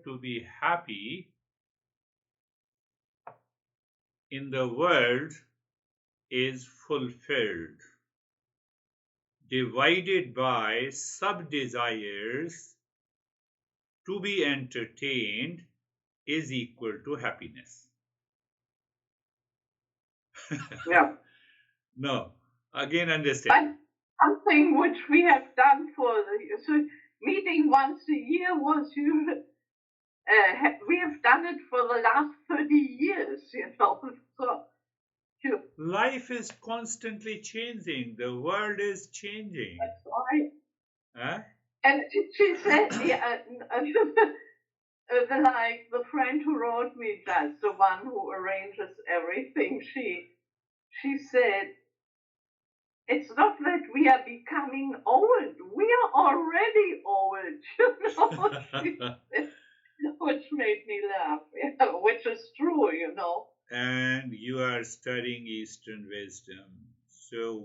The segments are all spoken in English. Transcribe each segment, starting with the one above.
to be happy in the world is fulfilled, divided by sub-desires to be entertained is equal to happiness. Yeah. No, again understand. But something which we have done so meeting once a year was we have done it for the last 30 years, So, Life is constantly changing. The world is changing. that's right. Huh? And she said, like the friend who wrote me that, the one who arranges everything, she said, it's not that we are becoming old, we are already old, which made me laugh, which is true. And you are studying Eastern wisdom. So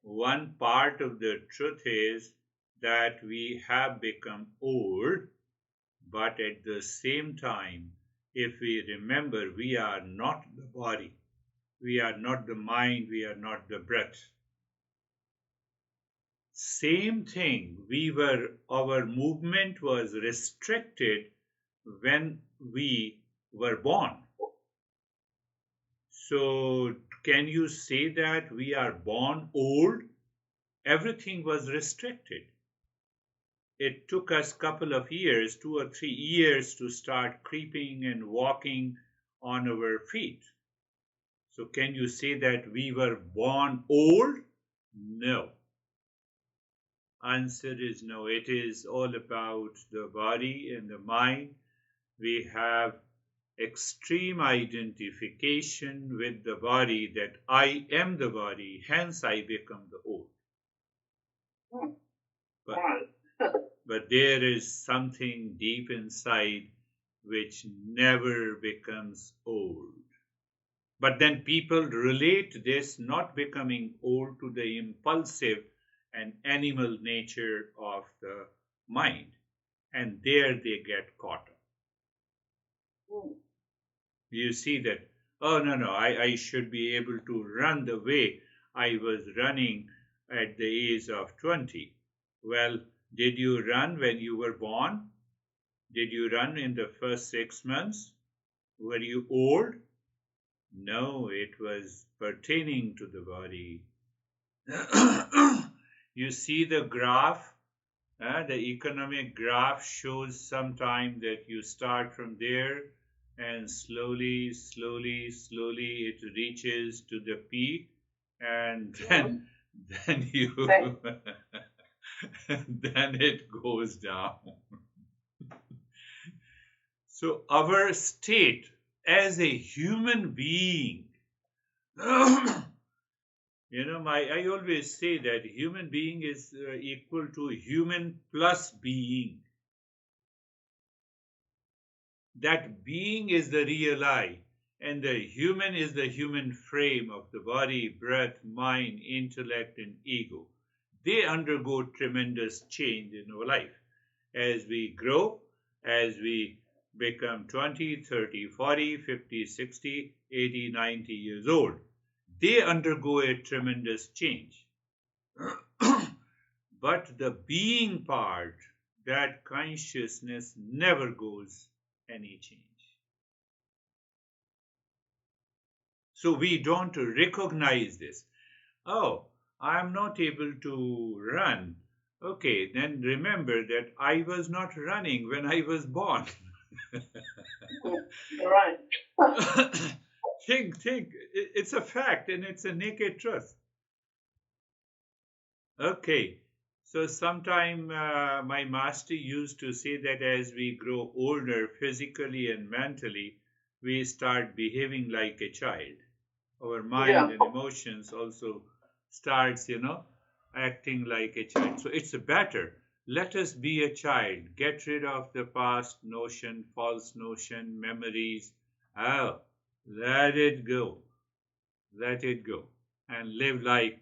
one part of the truth is that we have become old, but at the same time, if we remember, we are not the body, we are not the mind, we are not the breath. Same thing, our movement was restricted when we were born. So, can you say that we are born old? Everything was restricted. It took us a couple of years, 2 or 3 years, to start creeping and walking on our feet. So, can you say that we were born old? No. Answer is no. It is all about the body and the mind. We have extreme identification with the body, that I am the body, hence I become the old. But there is something deep inside which never becomes old. But then people relate this not becoming old to the impulsive and animal nature of the mind, and there they get caught up. You see that, oh no, I should be able to run the way I was running at the age of 20. Well, did you run when you were born? Did you run in the first 6 months? Were you old? No, it was pertaining to the body. You see the graph, the economic graph shows sometime that you start from there and slowly it reaches to the peak, and then you then it goes down. So our state as a human being, I always say that human being is equal to human plus being. That being is the real I, and the human is the human frame of the body, breath, mind, intellect, and ego. They undergo tremendous change in our life as we grow, as we become 20, 30, 40, 50, 60, 80, 90 years old. They undergo a tremendous change. But the being part, that consciousness never goes any change. So we don't recognize this. Oh, I am not able to run. Okay, then remember that I was not running when I was born. Right. think. It's a fact and it's a naked truth. Okay, so sometime my master used to say that as we grow older physically and mentally, we start behaving like a child. Our mind and emotions also starts, acting like a child. So it's better. Let us be a child. Get rid of the past notion, false notion, memories. Oh, let it go. Let it go. And live like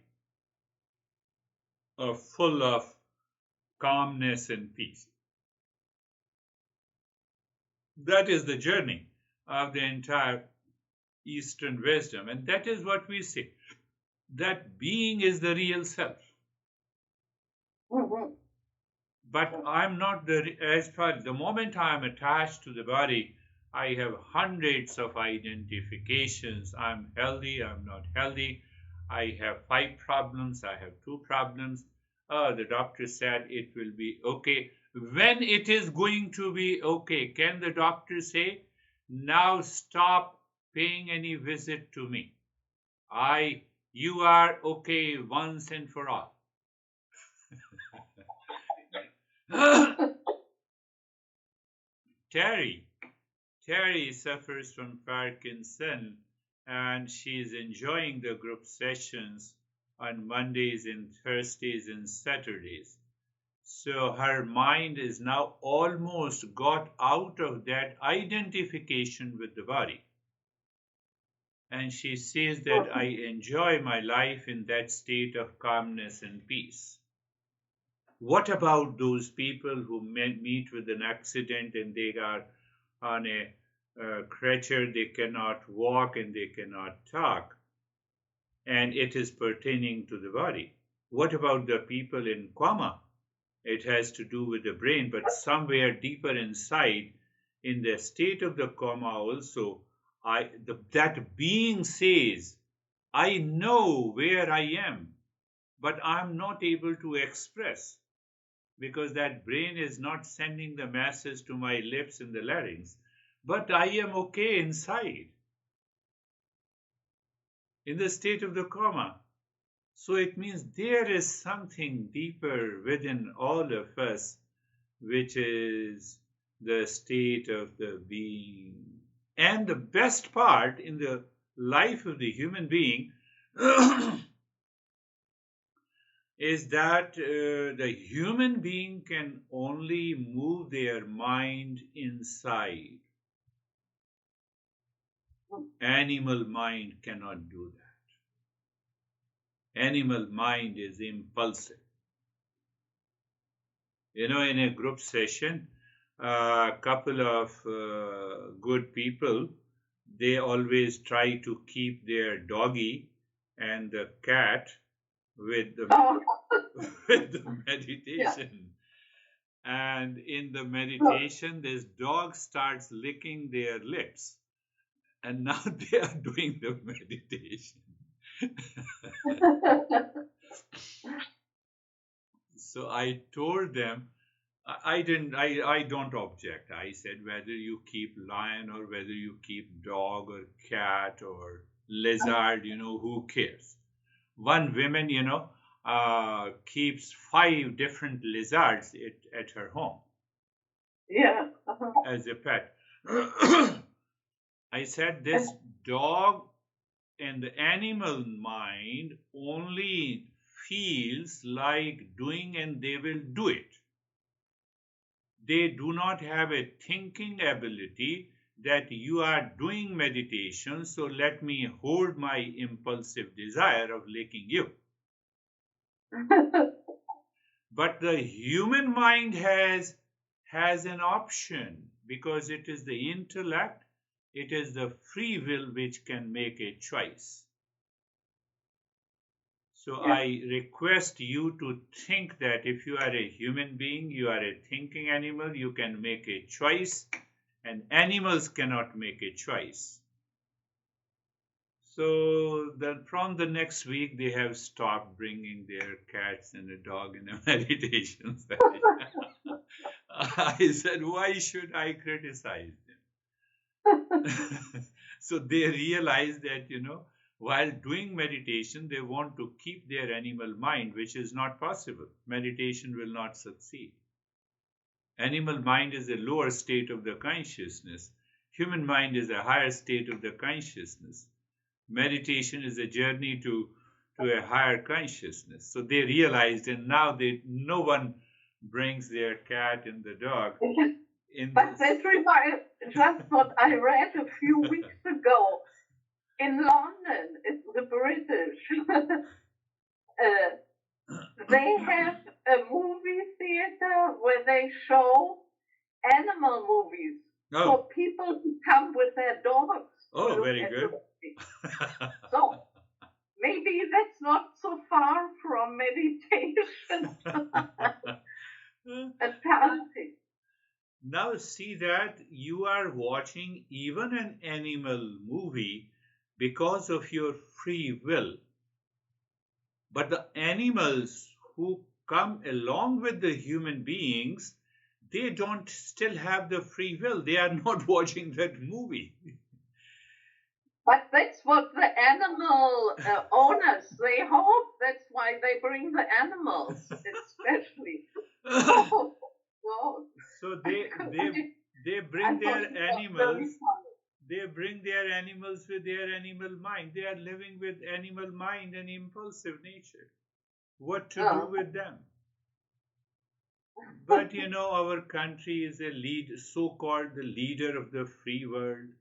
full of calmness and peace. That is the journey of the entire Eastern wisdom. And that is what we say, that being is the real self. Mhm. But I'm not as far, the moment I'm attached to the body, I have hundreds of identifications. I'm healthy, I'm not healthy. I have 5 problems, I have 2 problems. Oh, the doctor said it will be okay. When it is going to be okay, can the doctor say, now stop paying any visit to me? You are okay once and for all. Terry, Terry suffers from Parkinson and she is enjoying the group sessions on Mondays and Thursdays and Saturdays. So her mind is now almost got out of that identification with the body. And she says that I enjoy my life in that state of calmness and peace. What about those people who meet with an accident and they are on a creature, they cannot walk and they cannot talk, and it is pertaining to the body? What about the people in coma? It has to do with the brain, but somewhere deeper inside, in the state of the coma, also, that being says, I know where I am, but I'm not able to express because that brain is not sending the message to my lips and the larynx. But I am okay inside, in the state of the coma. So it means there is something deeper within all of us, which is the state of the being. And the best part in the life of the human being is that the human being can only move their mind inside. Animal mind cannot do that. Animal mind is impulsive. You know, in a group session, a couple of good people, they always try to keep their doggy and the cat with the Oh, with the yeah. meditation. And in the meditation, this dog starts licking their lips, and now they are doing the meditation. So I told them, I don't object. I said, whether you keep lion or whether you keep dog or cat or lizard, who cares? One woman, keeps 5 different lizards at her home Yeah. as a pet. I said, this dog and the animal mind only feels like doing and they will do it. They do not have a thinking ability that you are doing meditation, so let me hold my impulsive desire of licking you. But the human mind has an option because it is the intellect, it is the free will which can make a choice. So Yeah. I request you to think that if you are a human being, you are a thinking animal, you can make a choice, and animals cannot make a choice. So that from the next week, they have stopped bringing their cats and a dog in a meditation session. I said, why should I criticize them? So they realize that, while doing meditation, they want to keep their animal mind, which is not possible. Meditation will not succeed. Animal mind is a lower state of the consciousness. Human mind is a higher state of the consciousness. Meditation is a journey to a higher consciousness. So they realized, and now no one brings their cat and the dog in But this. that reminds just what I read a few weeks ago in London. It's the British. They have a movie theater where they show animal movies. Oh, for people who come with their dogs to oh, look very at the good. body. So maybe that's not so far from meditation and parenting. Now see that you are watching even an animal movie because of your free will. But the animals who come along with the human beings, they don't still have the free will. They are not watching that movie. But that's what the animal owners, they hope. That's why they bring the animals, especially. Oh, well, So I they I bring thought their it was very animals, funny. they bring their animals with their animal mind. They are living with animal mind and impulsive nature. What to do Uh, with them? But you know, our country is a lead, so-called the leader of the free world,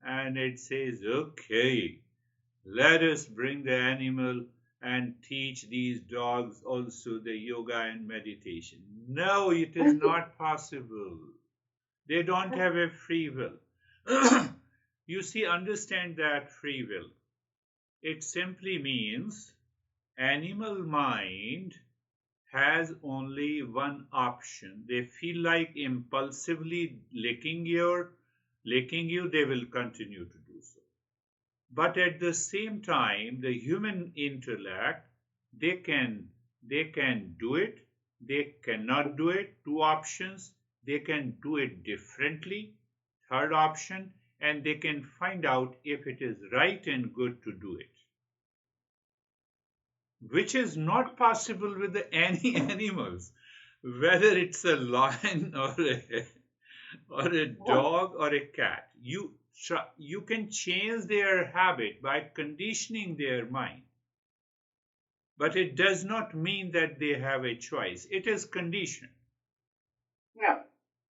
and it says, okay, let us bring the animal and teach these dogs also the yoga and meditation. No, it is not possible. They don't have a free will. You see, understand that free will. It simply means animal mind has only one option. They feel like impulsively licking you, they will continue to do so. But at the same time, the human intellect, they can do it, they cannot do it. Two options. They can do it differently. Third option, and they can find out if it is right and good to do it, which is not possible with any animals, whether it's a lion or a dog or a cat. You can change their habit by conditioning their mind, but it does not mean that they have a choice. It is conditioned. yeah.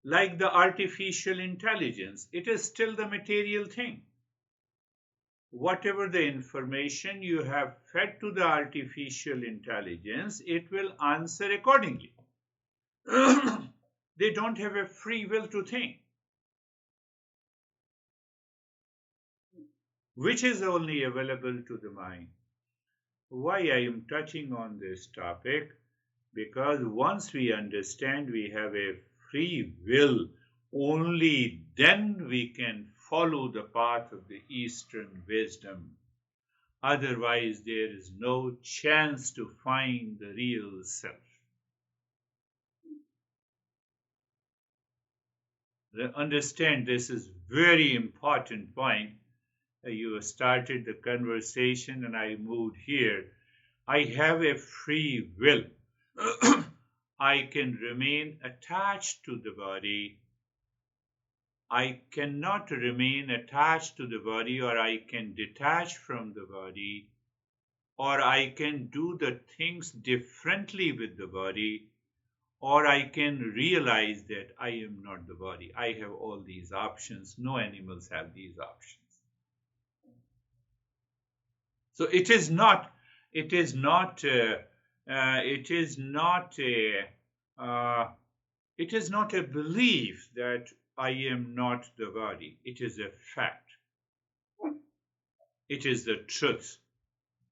Like the artificial intelligence, it is still the material thing. Whatever the information you have fed to the artificial intelligence, it will answer accordingly. They don't have a free will to think, which is only available to the mind. Why I am touching on this topic? Because once we understand we have a free will, only then we can follow the path of the Eastern wisdom. Otherwise, there is no chance to find the real self. Understand, this is very important point. You started the conversation and I moved here. I have a free will. I can remain attached to the body. I cannot remain attached to the body, or I can detach from the body, or I can do the things differently with the body, or I can realize that I am not the body. I have all these options. No animals have these options. So it is not, it is not it is not a belief that I am not the body. It is a fact. It is the truth.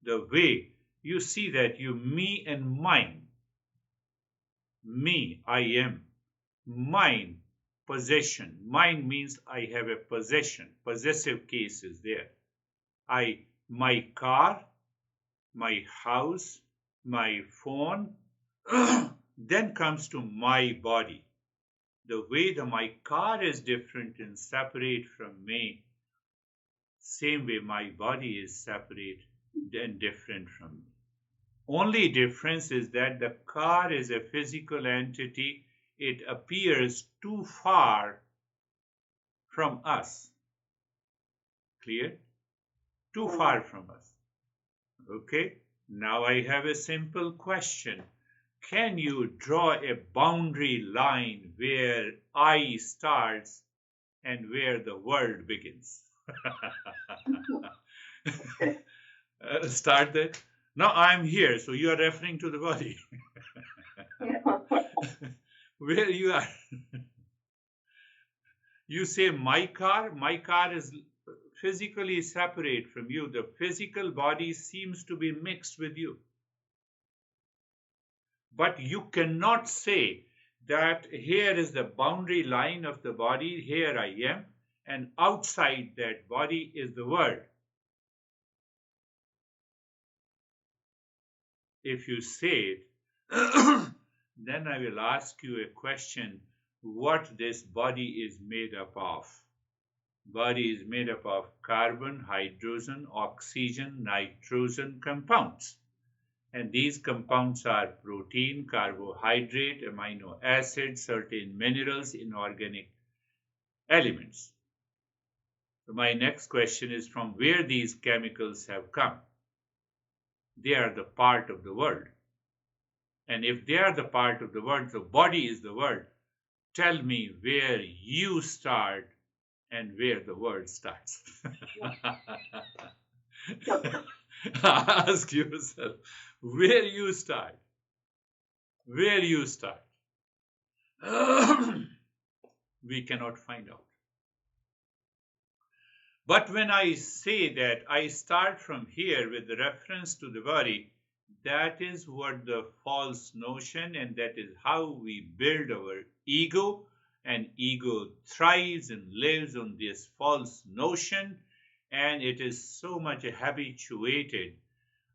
The way you see that you, me and mine, me, I am, mine, possession. Mine means I have a possession. Possessive case is there. My car, my house, my phone, then comes to my body. The way my car is different and separate from me, same way my body is separate and different from me. Only difference is that the car is a physical entity. It appears too far from us. Clear? Too far from us. Okay? Now I have a simple question. Can you draw a boundary line where I starts and where the world begins? Start that. Now I'm here, so you are referring to the body. Where you are. You say, my car is physically separate from you. The physical body seems to be mixed with you. But you cannot say that here is the boundary line of the body, here I am, and outside that body is the world. If you say it, then I will ask you a question, what this body is made up of. Body is made up of carbon, hydrogen, oxygen, nitrogen compounds. And these compounds are protein, carbohydrate, amino acids, certain minerals, inorganic elements. So my next question is, from where these chemicals have come? They are the part of the world. And if they are the part of the world, the body is the world, tell me where you start and where the world starts. Ask yourself where you start. Where you start. We cannot find out. But when I say that I start from here with reference to the body, that is what the false notion, and that is how we build our ego, and ego thrives and lives on this false notion, and it is so much habituated.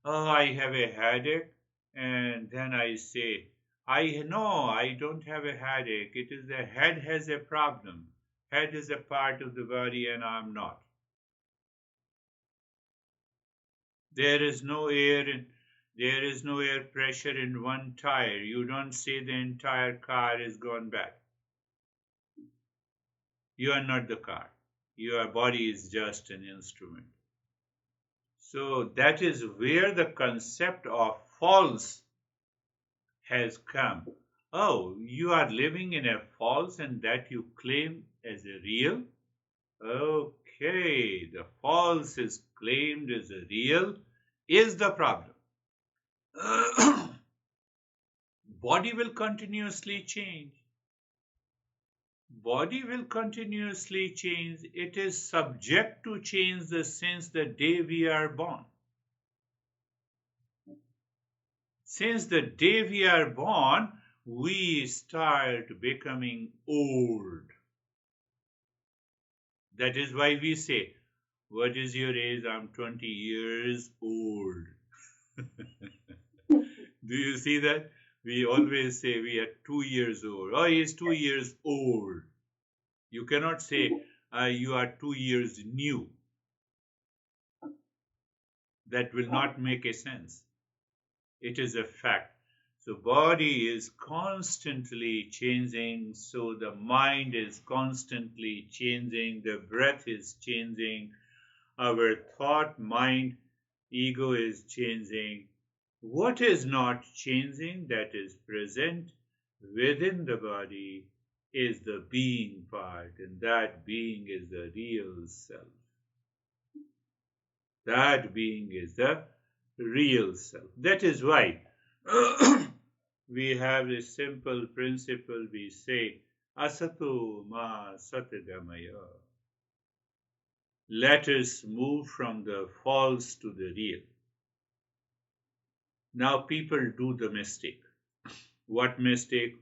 Oh, I have a headache, and then I say, I know I don't have a headache. It is the head has a problem. Head is a part of the body, and I'm not. There is no air pressure in one tire. You don't say the entire car is gone bad. You are not the car. Your body is just an instrument. So that is where the concept of false has come. Oh, you are living in a false and that you claim as a real? Okay, the false is claimed as a real is the problem. Body will continuously change. Body will continuously change. It is subject to change since the day we are born. Since the day we are born, we start becoming old. That is why we say, what is your age? I'm 20 years old. Do you see that? We always say we are 2 years old. Oh, he is 2 years old. You cannot say you are 2 years new. That will not make a sense. It is a fact. So body is constantly changing. So the mind is constantly changing. The breath is changing. Our thought, mind, ego is changing. What is not changing, that is present within the body, is the being part, and that being is the real self. That being is the real self. That is why we have a simple principle. We say, Asato ma satgamaya. Let us move from the false to the real. Now people do the mistake. What mistake?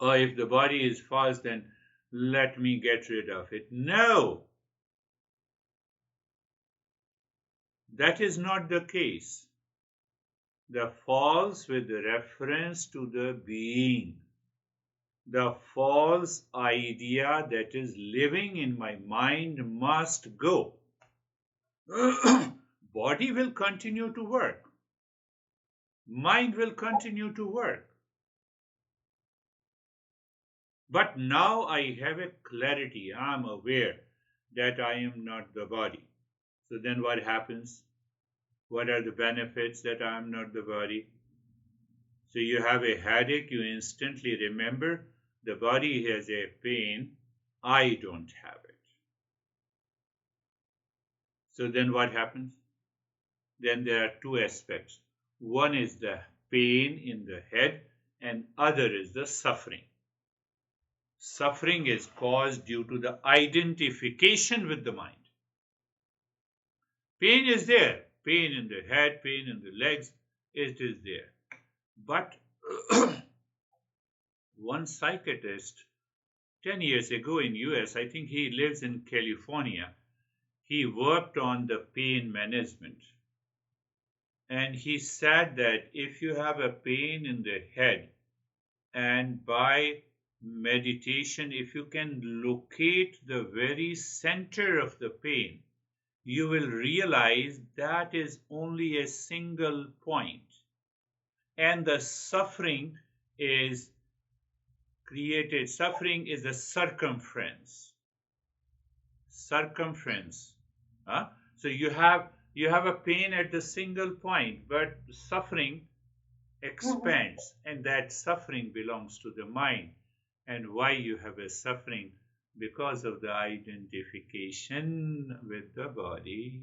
Oh, if the body is false, then let me get rid of it. No! That is not the case. The false with reference to the being. The false idea that is living in my mind must go. Body will continue to work. Mind will continue to work. But now I have a clarity. I am aware that I am not the body. So then what happens? What are the benefits that I am not the body? So you have a headache, you instantly remember the body has a pain, I don't have it. So then what happens? Then there are two aspects. One is the pain in the head and other is the suffering. Suffering is caused due to the identification with the mind. Pain is there. Pain in the head, pain in the legs, it is there. But one psychiatrist 10 years ago in US, I think he lives in California, he worked on the pain management. And he said that if you have a pain in the head, and by meditation, if you can locate the very center of the pain, you will realize that is only a single point. And the suffering is created. Suffering is a circumference. Circumference. Huh? So you have a pain at the single point, but suffering expands, and that suffering belongs to the mind. And why you have a suffering? Because of the identification with the body.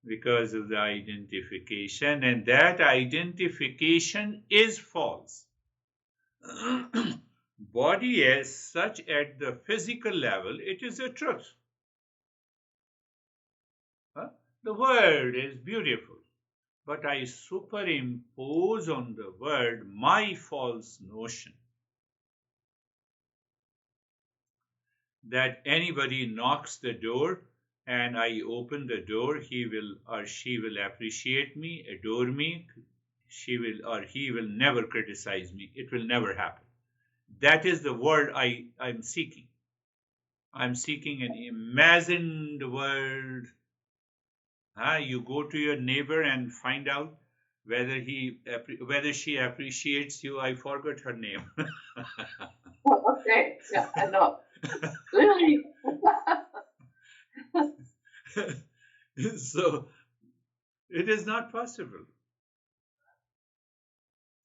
Because of the identification, and that identification is false. Body as such at the physical level, it is a truth. Huh? The world is beautiful, but I superimpose on the world my false notion that anybody knocks the door and I open the door, he will or she will appreciate me, adore me, she will or he will never criticize me. It will never happen. That is the world I'm seeking. I'm seeking an imagined world. You go to your neighbor and find out whether she appreciates you. I forgot her name. Okay, yeah, I know. Really? So it is not possible.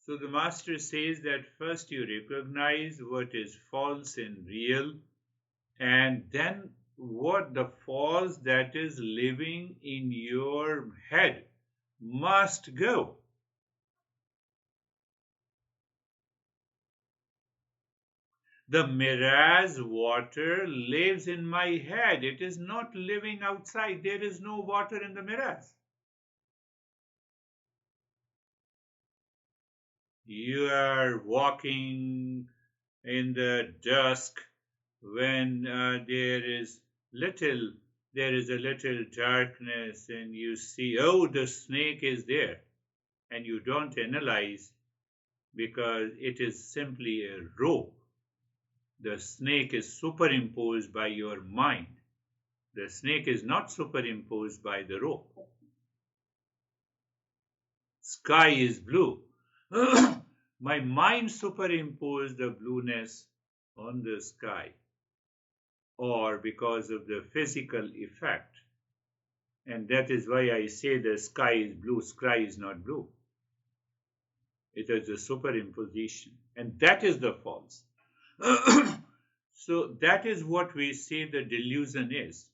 So the master says that first you recognize what is false and real, and then what the false that is living in your head must go. The mirage water lives in my head. It is not living outside. There is no water in the mirage. You are walking in the dusk when there is a little darkness, and you see, oh, the snake is there, and you don't analyze because it is simply a rope. The snake is superimposed by your mind. The snake is not superimposed by the rope. Sky is blue. My mind superimposed the blueness on the sky, or because of the physical effect. And that is why I say the sky is blue. Sky is not blue. It is a superimposition. And that is the false. So that is what we say the delusion is.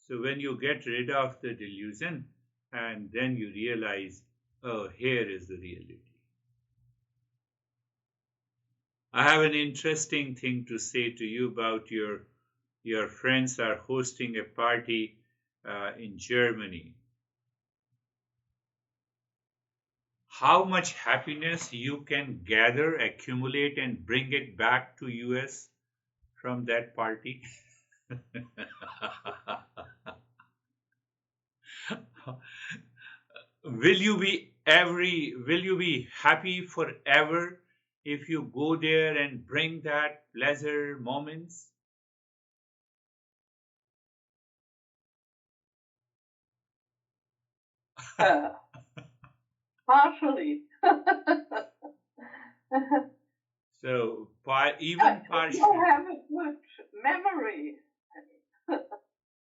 So when you get rid of the delusion, and then you realize, oh, here is the reality. I have an interesting thing to say to you about your friends are hosting a party in Germany. How much happiness you can gather, accumulate, and bring it back to US from that party? Will you be happy forever if you go there and bring that pleasure moments? Partially. So even partially, you have a good memory.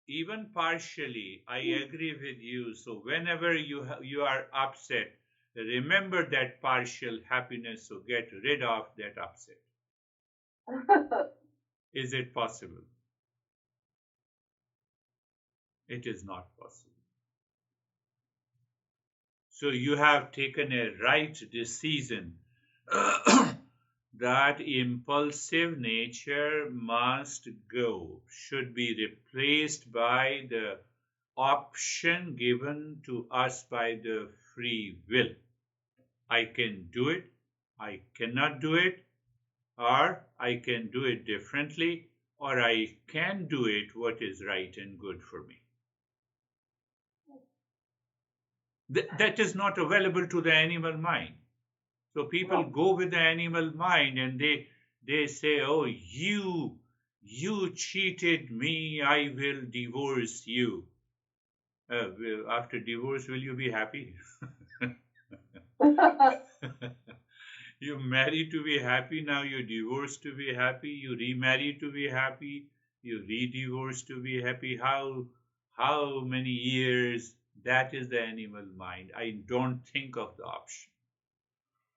even partially, I agree with you. So whenever you are upset, remember that partial happiness. So get rid of that upset. Is it possible? It is not possible. So you have taken a right decision that impulsive nature must go, should be replaced by the option given to us by the free will. I can do it, I cannot do it, or I can do it differently, or I can do it what is right and good for me. That is not available to the animal mind. So people No. go with the animal mind and they say, "Oh, you cheated me. I will divorce you." After divorce, will you be happy? You marry to be happy. Now you divorce to be happy. You remarry to be happy. You re-divorce to be happy. How many years? That is the animal mind. I don't think of the option.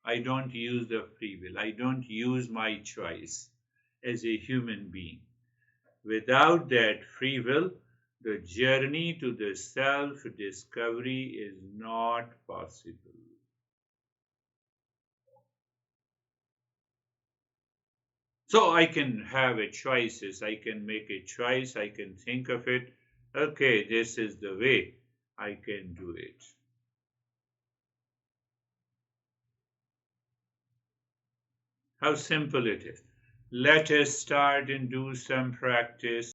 I don't use the free will. I don't use my choice as a human being. Without that free will, the journey to the self discovery is not possible. So I can have a choices. I can make a choice. I can think of it. Okay, this is the way. I can do it. How simple it is. Let us start and do some practice.